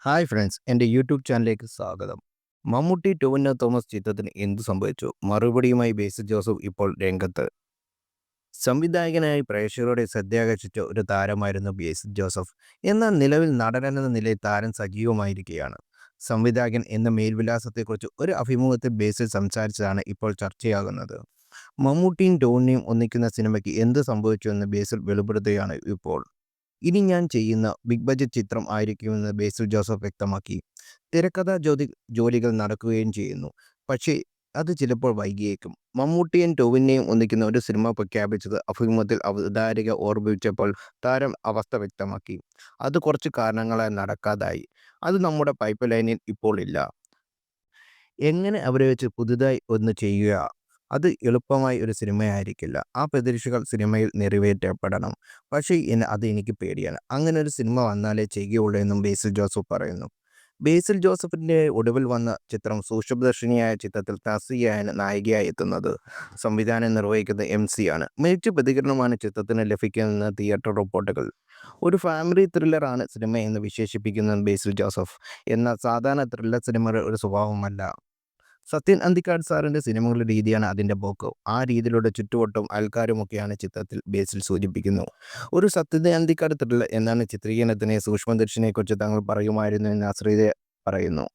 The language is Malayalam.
ഹായ് ഫ്രണ്ട്സ്, എൻ്റെ യൂട്യൂബ് ചാനലിലേക്ക് സ്വാഗതം. മമ്മൂട്ടി ടോവിനോ തോമസ് ചിത്രത്തിന് എന്തു സംഭവിച്ചു? മറുപടിയുമായി ബേസിൽ ജോസഫ് ഇപ്പോൾ രംഗത്ത്. സംവിധായകനായി പ്രേക്ഷകരുടെ ശ്രദ്ധയാകർഷിച്ച ഒരു താരമായിരുന്നു ബേസിൽ ജോസഫ്. എന്നാൽ നിലവിൽ നടനെന്ന നിലയിൽ താരം സജീവമായിരിക്കുകയാണ്. സംവിധായകൻ എന്ന മേൽവിലാസത്തെക്കുറിച്ച് ഒരു അഭിമുഖത്തിൽ ബേസിൽ സംസാരിച്ചതാണ് ഇപ്പോൾ ചർച്ചയാകുന്നത്. മമ്മൂട്ടിയും ടോവിനോയും ഒന്നിക്കുന്ന സിനിമയ്ക്ക് എന്ത് സംഭവിച്ചുവെന്ന് ബേസിൽ വെളിപ്പെടുത്തുകയാണ് ഇപ്പോൾ. ഇനി ഞാൻ ചെയ്യുന്ന ബിഗ് ബഡ്ജറ്റ് ചിത്രം ആയിരിക്കുമെന്ന് ബേസിൽ ജോസഫ് വ്യക്തമാക്കി. തിരക്കഥാ ജോലികൾ നടക്കുകയും ചെയ്യുന്നു. പക്ഷേ അത് ചിലപ്പോൾ വൈകിയേക്കും. മമ്മൂട്ടിയും ടൊവിനോയും ഒന്നിക്കുന്ന ഒരു സിനിമ പ്രഖ്യാപിച്ചത് അഭിമുഖത്തിൽ അവതാരക ഓർമ്മിപ്പിച്ചപ്പോൾ താരം അവസ്ഥ വ്യക്തമാക്കി. അത് കുറച്ച് കാരണങ്ങളാൽ നടക്കാതായി. അത് നമ്മുടെ പൈപ്പ് ലൈനിൽ ഇപ്പോൾ ഇല്ല. എങ്ങനെ അവരെ വെച്ച് പുതുതായി ഒന്ന് ചെയ്യുക? അത് എളുപ്പമായ ഒരു സിനിമയായിരിക്കില്ല. ആ പ്രതീക്ഷകൾ സിനിമയിൽ നിറവേറ്റപ്പെടണം. പക്ഷേ അത് എനിക്ക് പേടിയാണ്. അങ്ങനെ ഒരു സിനിമ വന്നാലേ ചെയ്യുകയുള്ളൂ എന്നും ബേസിൽ ജോസഫ് പറയുന്നു. ബേസിൽ ജോസഫിൻ്റെ ഒടുവിൽ വന്ന ചിത്രം സൂക്ഷ്മദർശിനിയായ ചിത്രത്തിൽ തസ്രിയയാണ് നായികയായി എത്തുന്നത്. സംവിധാനം നിർവഹിക്കുന്നത് MC ആണ്. മികച്ച പ്രതികരണമാണ് ചിത്രത്തിന് ലഭിക്കുന്നതെന്ന് തിയേറ്റർ റിപ്പോർട്ടുകൾ. ഒരു ഫാമിലി ത്രില്ലറാണ് സിനിമയെന്ന് വിശേഷിപ്പിക്കുന്നത് ബേസിൽ ജോസഫ്. എന്നാൽ സാധാരണ ത്രില്ലർ സിനിമയുടെ ഒരു സ്വഭാവമല്ല. സത്യൻ അന്തിക്കാട് സാറിൻ്റെ സിനിമകളുടെ രീതിയാണ് അതിൻ്റെ പോക്ക്. ആ രീതിയിലുള്ള ചുറ്റുവട്ടവും അയൽക്കാരുമൊക്കെയാണ് ചിത്രത്തിൽ ബേസിൽ സൂചിപ്പിക്കുന്നു. ഒരു സത്യൻ അന്തിക്കാട് ത്രില്ലർ എന്നാണ് ചിത്രീകരണത്തിന് സൂക്ഷ്മദർശിനിയെക്കുറിച്ച് തങ്ങൾ പറയുമായിരുന്നു എന്ന് അശ്രിത പറയുന്നു.